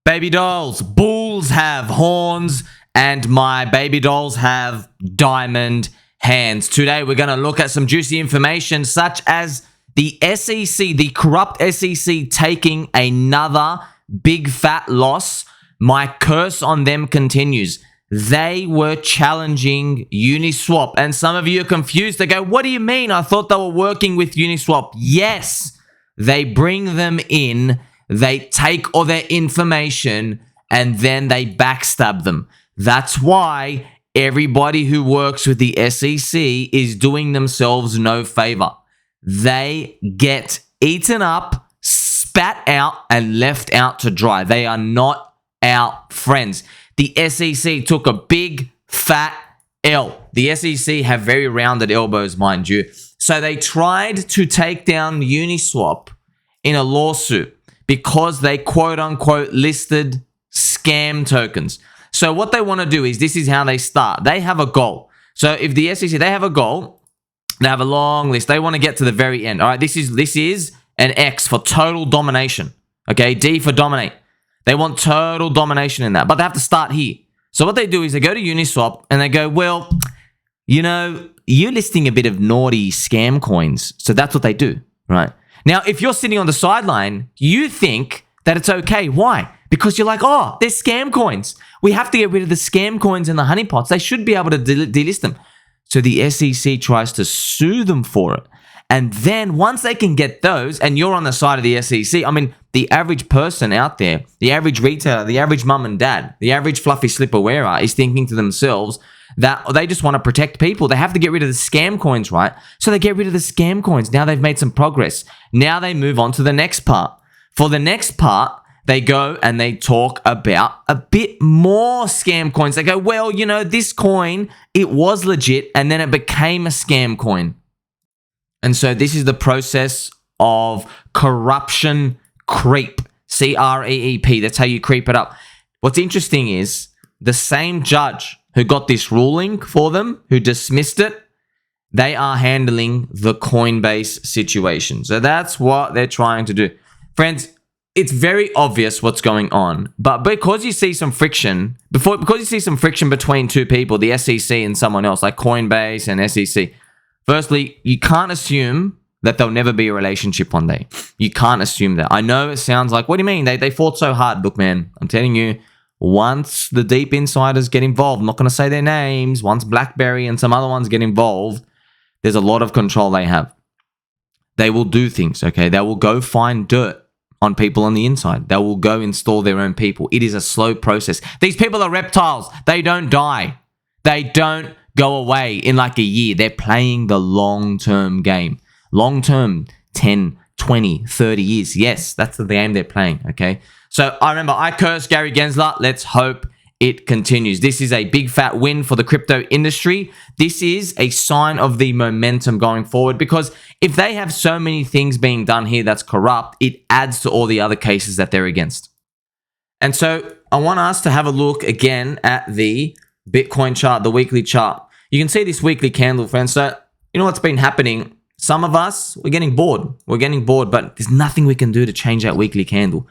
Baby dolls, bulls have horns, and my baby dolls have diamond hands. Today, we're going to look at some juicy information such as the SEC, the corrupt SEC taking another big fat loss. My curse on them continues. They were challenging Uniswap, and some of you are confused. They go, what do you mean? I thought they were working with Uniswap. Yes, they bring them in, they take all their information, and then they backstab them. That's why everybody who works with the SEC is doing themselves no favor. They get eaten up, spat out, and left out to dry. They are not our friends. The SEC took a big, fat L. The SEC have very rounded elbows, mind you. So they tried to take down Uniswap in a lawsuit because they quote-unquote listed scam tokens. So what they want to do is, this is how they start. They have a goal. So if the SEC, they have a goal, they have a long list. They want to get to the very end. All right, this is an X for total domination. Okay, D for dominate. They want total domination in that, but they have to start here. So what they do is they go to Uniswap and they go, well, you know, you're listing a bit of naughty scam coins. So that's what they do, right? Now, if you're sitting on the sideline, you think that it's okay. Why? Because you're like, oh, they're scam coins. We have to get rid of the scam coins and the honeypots. They should be able to delist them. So the SEC tries to sue them for it. And then once they can get those, and you're on the side of the SEC, I mean, the average person out there, the average retailer, the average mum and dad, the average fluffy slipper wearer is thinking to themselves that they just want to protect people. They have to get rid of the scam coins, right? So they get rid of the scam coins. Now they've made some progress. Now they move on to the next part. For the next part, they go and they talk about a bit more scam coins. They go, well, you know, this coin, it was legit, and then it became a scam coin. And so this is the process of corruption creep. C-R-E-E-P. That's how you creep it up. What's interesting is the same judge who got this ruling for them, who dismissed it, they are handling the Coinbase situation. So that's what they're trying to do. Friends, it's very obvious what's going on, but because you see some friction, because you see some friction between two people, the SEC and someone else, like Coinbase and SEC, firstly, you can't assume that there'll never be a relationship one day. You can't assume that. I know it sounds like, what do you mean? They fought so hard. Look, man, I'm telling you, once the deep insiders get involved, I'm not going to say their names, once BlackBerry and some other ones get involved, there's a lot of control they have. They will do things, okay? They will go find dirt on people on the inside. They will go install their own people. It is a slow process. These people are reptiles. They don't die. They don't go away in like a year. They're playing the long-term game. Long-term, 10, 20, 30 years. Yes, that's the game they're playing, okay? So I remember, I cursed Gary Gensler. Let's hope it continues. This is a big fat win for the crypto industry. This is a sign of the momentum going forward, because if they have so many things being done here that's corrupt, it adds to all the other cases that they're against. And so I want us to have a look again at the Bitcoin chart, the weekly chart. You can see this weekly candle, friends. So you know what's been happening? Some of us, we're getting bored. We're getting bored, but there's nothing we can do to change that weekly candle.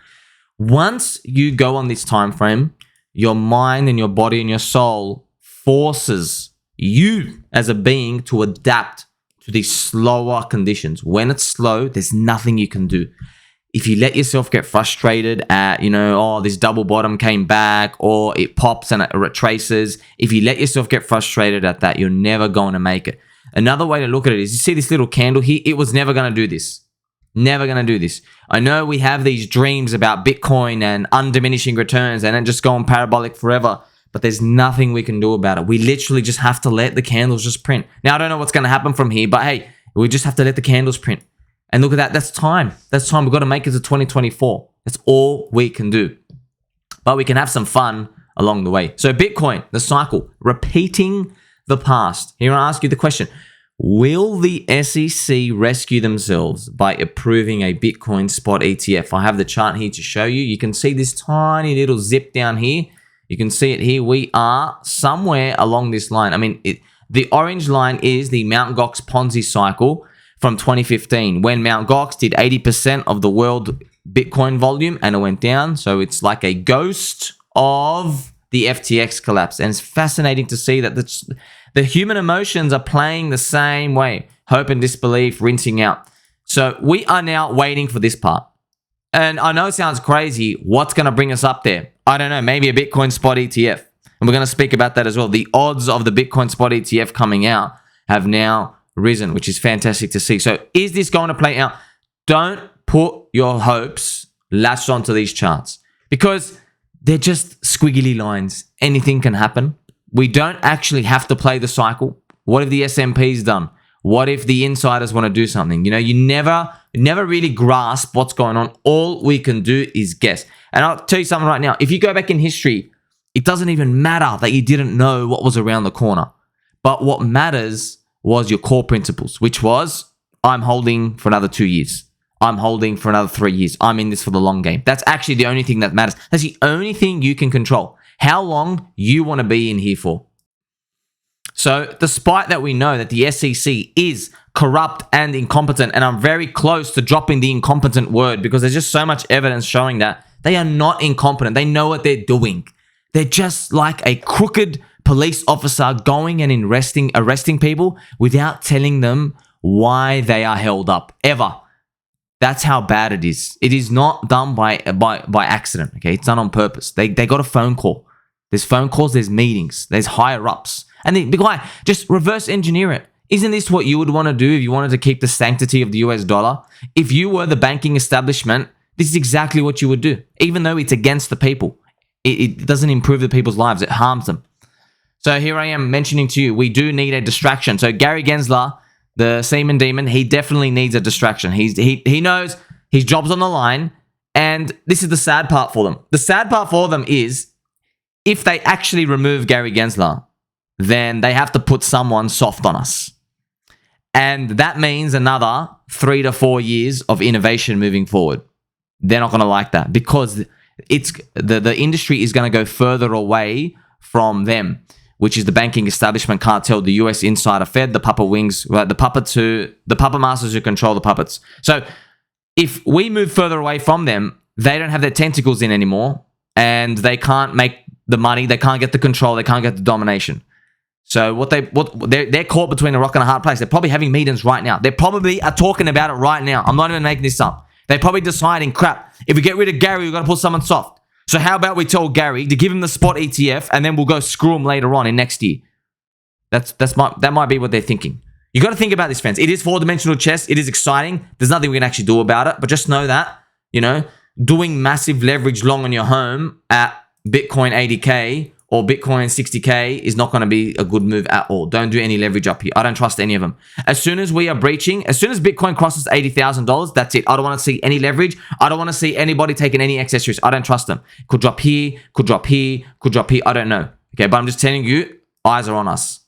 Once you go on this time frame, your mind and your body and your soul forces you as a being to adapt to these slower conditions. When it's slow, there's nothing you can do. If you let yourself get frustrated at, you know, oh, this double bottom came back, or it pops and it retraces, if you let yourself get frustrated at that, you're never going to make it. Another way to look at it is, you see this little candle here? It was never going to do this. Never going to do this. I know we have these dreams about Bitcoin and undiminishing returns and then just going parabolic forever, but there's nothing we can do about it. We literally just have to let the candles just print. Now, I don't know what's going to happen from here, but hey, we just have to let the candles print. And look at that. That's time. That's time. We've got to make it to 2024. That's all we can do. But we can have some fun along the way. So Bitcoin, the cycle, repeating the past. Here I ask you the question: will the SEC rescue themselves by approving a Bitcoin spot ETF? I have the chart here to show you. You can see this tiny little zip down here. You can see it here. We are somewhere along this line. I mean, the orange line is the Mt. Gox Ponzi cycle from 2015, when Mt. Gox did 80% of the world Bitcoin volume and it went down. So it's like a ghost of the FTX collapse. And it's fascinating to see that the human emotions are playing the same way. Hope and disbelief, rinsing out. So we are now waiting for this part. And I know it sounds crazy. What's going to bring us up there? I don't know. Maybe a Bitcoin spot ETF. And we're going to speak about that as well. The odds of the Bitcoin spot ETF coming out have now risen, which is fantastic to see. So is this going to play out? Don't put your hopes latched onto these charts because they're just squiggly lines. Anything can happen. We don't actually have to play the cycle. What if the S&P's done? What if the insiders want to do something? You know, you never really grasp what's going on. All we can do is guess. And I'll tell you something right now. If you go back in history, it doesn't even matter that you didn't know what was around the corner. But what matters was your core principles, which was, I'm holding for another 2 years. I'm holding for another 3 years. I'm in this for the long game. That's actually the only thing that matters. That's the only thing you can control. How long you want to be in here for. So despite that we know that the SEC is corrupt and incompetent, and I'm very close to dropping the incompetent word because there's just so much evidence showing that they are not incompetent. They know what they're doing. They're just like a crooked police officer going and arresting people without telling them why they are held up, ever. That's how bad it is. It is not done by accident, okay? It's done on purpose. They got a phone call. There's phone calls, there's meetings, there's higher ups. And the guy, just reverse engineer it. Isn't this what you would want to do if you wanted to keep the sanctity of the US dollar? If you were the banking establishment, this is exactly what you would do. Even though it's against the people. It doesn't improve the people's lives. It harms them. So here I am mentioning to you, we do need a distraction. So Gary Gensler, the semen demon, he definitely needs a distraction. He knows his job's on the line. And this is the sad part for them. The sad part for them is if they actually remove Gary Gensler, then they have to put someone soft on us. And that means another 3 to 4 years of innovation moving forward. They're not going to like that because it's the industry is going to go further away from them, which is the banking establishment cartel, the US insider Fed, the puppet wings, the puppet masters who control the puppets. So if we move further away from them, they don't have their tentacles in anymore and they can't make the money, they can't get the control, they can't get the domination. So they're caught between a rock and a hard place. They're probably having meetings right now. They probably are talking about it right now. I'm not even making this up. They're probably deciding, crap, if we get rid of Gary, we've got to put someone soft. So how about we tell Gary to give him the spot ETF and then we'll go screw him later on in next year. That might be what they're thinking. You got to think about this, friends. It is 4-dimensional chess. It is exciting. There's nothing we can actually do about it. But just know that, doing massive leverage long on your home at Bitcoin 80K or Bitcoin 60K is not going to be a good move at all. Don't do any leverage up here. I don't trust any of them. As soon as we are breaching, as soon as Bitcoin crosses $80,000, that's it. I don't want to see any leverage. I don't want to see anybody taking any excess risk. I don't trust them. Could drop here, could drop here, could drop here. I don't know. Okay, but I'm just telling you, eyes are on us.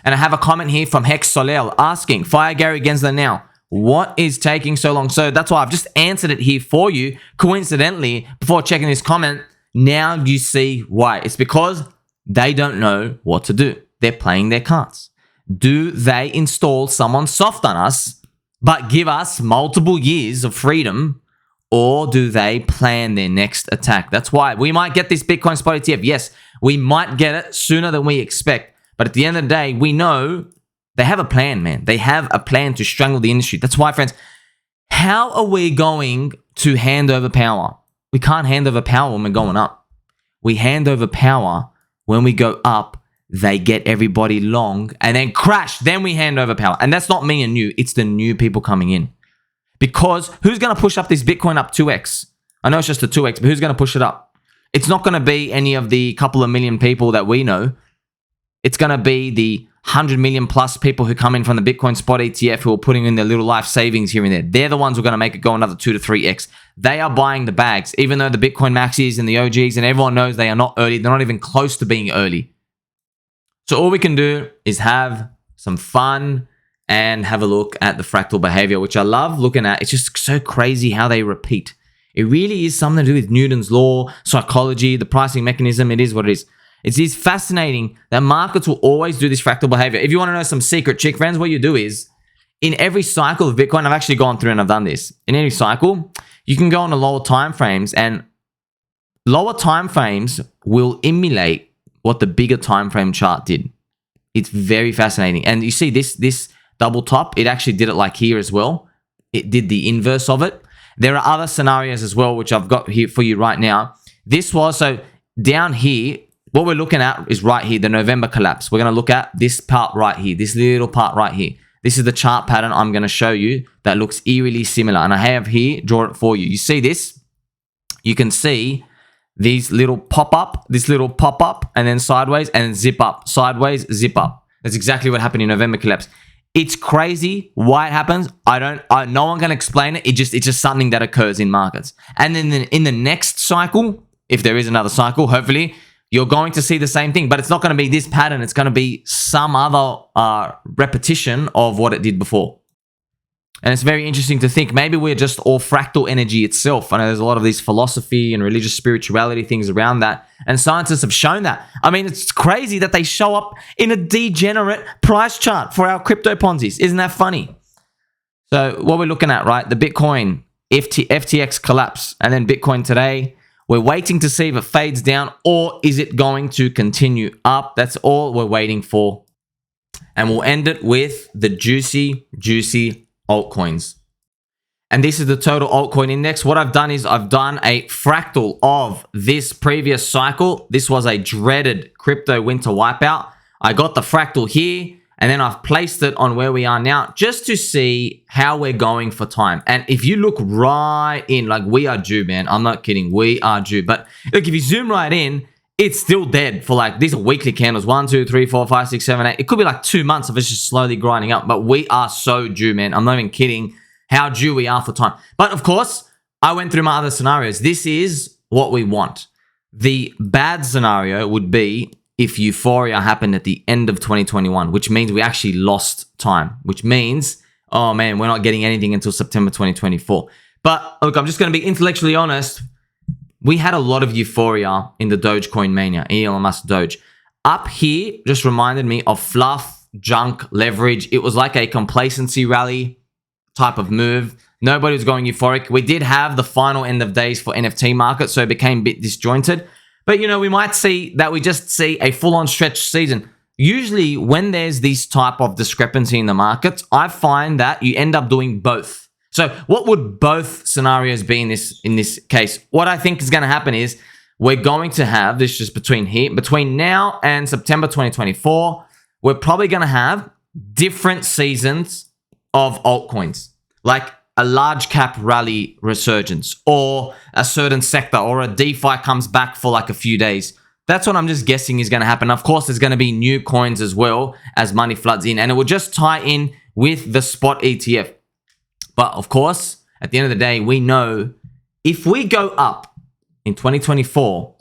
And I have a comment here from Hex Solel asking, fire Gary Gensler now. What is taking so long? So that's why I've just answered it here for you. Coincidentally, before checking this comment, now you see why. It's because they don't know what to do. They're playing their cards. Do they install someone soft on us, but give us multiple years of freedom, or do they plan their next attack? That's why we might get this Bitcoin spot ETF. Yes, we might get it sooner than we expect. But at the end of the day, we know they have a plan, man. They have a plan to strangle the industry. That's why, friends, how are we going to hand over power? We can't hand over power when we're going up. We hand over power when we go up, they get everybody long and then crash. Then we hand over power. And that's not me and you. It's the new people coming in. Because who's going to push up this Bitcoin up 2x? I know it's just a 2x, but who's going to push it up? It's not going to be any of the couple of million people that we know. It's going to be the 100 million plus people who come in from the Bitcoin spot ETF who are putting in their little life savings here and there. They're the ones who are going to make it go another 2 to 3x. They are buying the bags, even though the Bitcoin maxis and the OGs and everyone knows they are not early. They're not even close to being early. So all we can do is have some fun and have a look at the fractal behavior, which I love looking at. It's just so crazy how they repeat. It really is something to do with Newton's law, psychology, the pricing mechanism. It is what it is. It is fascinating that markets will always do this fractal behavior. If you want to know some secret trick, friends, what you do is, in every cycle of Bitcoin, I've actually gone through and I've done this. In every cycle, you can go on to lower time frames, and lower time frames will emulate what the bigger time frame chart did. It's very fascinating. And you see this double top, it actually did it like here as well. It did the inverse of it. There are other scenarios as well, which I've got here for you right now. This was, so down here, what we're looking at is right here, the November collapse. We're going to look at this part right here, this little part right here. This is the chart pattern I'm going to show you that looks eerily similar. And I have here, draw it for you. You see this? You can see these little pop-up, and then sideways, and zip up, sideways, zip up. That's exactly what happened in November collapse. It's crazy why it happens. No one can explain it. It's just something that occurs in markets. And then in the next cycle, if there is another cycle, hopefully, you're going to see the same thing. But it's not going to be this pattern. It's going to be some other repetition of what it did before. And it's very interesting to think maybe we're just all fractal energy itself. I know there's a lot of these philosophy and religious spirituality things around that. And scientists have shown that. I mean, it's crazy that they show up in a degenerate price chart for our crypto Ponzi's. Isn't that funny? So what we're looking at, right? The Bitcoin FTX collapse, and then Bitcoin today. We're waiting to see if it fades down, or is it going to continue up? That's all we're waiting for. And we'll end it with the juicy altcoins. And this is the total altcoin index. What I've done is I've done a fractal of this previous cycle. This was a dreaded crypto winter wipeout. I got the fractal here, and then I've placed it on where we are now just to see how we're going for time. And if you look right in, like, we are due, man. I'm not kidding. We are due. But look, if you zoom right in, it's still dead for, like, these are weekly candles. 1, 2, 3, 4, 5, 6, 7, 8. It could be like 2 months if it's just slowly grinding up. But we are so due, man. I'm not even kidding how due we are for time. But of course, I went through my other scenarios. This is what we want. The bad scenario would be if euphoria happened at the end of 2021, which means we actually lost time, which means, oh man, we're not getting anything until September 2024. But look, I'm just going to be intellectually honest. We had a lot of euphoria in the Dogecoin mania, Elon Musk Doge. Up here just reminded me of fluff, junk, leverage. It was like a complacency rally type of move. Nobody was going euphoric. We did have the final end of days for NFT market, so it became a bit disjointed. But, you know, we might see that we just see a full-on stretch season. Usually when there's this type of discrepancy in the markets, I find that you end up doing both. So what would both scenarios be in this case? What I think is going to happen is we're going to have this just between now and September 2024, we're probably going to have different seasons of altcoins, like a large cap rally resurgence, or a certain sector, or a DeFi comes back for like a few days. That's what I'm just guessing is going to happen. Of course, there's going to be new coins as well as money floods in, and it will just tie in with the spot ETF. But of course, at the end of the day, we know if we go up in 2024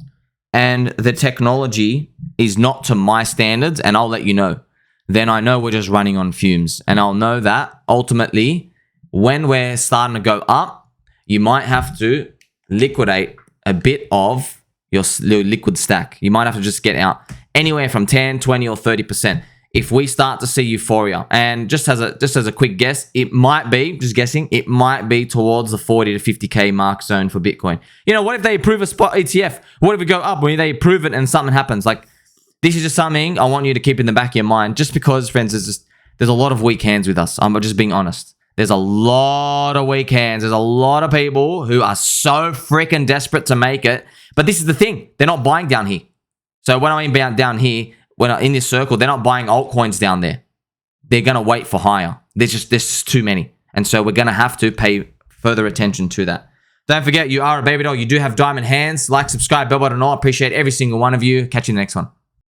and the technology is not to my standards, and I'll let you know, then I know we're just running on fumes. And I'll know that ultimately, when we're starting to go up, you might have to liquidate a bit of your liquid stack. You might have to just get out anywhere from 10, 20, or 30%. If we start to see euphoria, and just as a quick guess, it might be, just guessing, it might be towards the 40 to 50K mark zone for Bitcoin. You know, what if they approve a spot ETF? What if we go up when they approve it and something happens? Like, this is just something I want you to keep in the back of your mind, just because, friends, there's a lot of weak hands with us. I'm just being honest. There's a lot of weak hands. There's a lot of people who are so freaking desperate to make it. But this is the thing. They're not buying down here. So when I mean down here, when I'm in this circle, they're not buying altcoins down there. They're going to wait for higher. There's just too many. And so we're going to have to pay further attention to that. Don't forget, you are a baby doll. You do have diamond hands. Like, subscribe, bell button, all. I appreciate every single one of you. Catch you in the next one.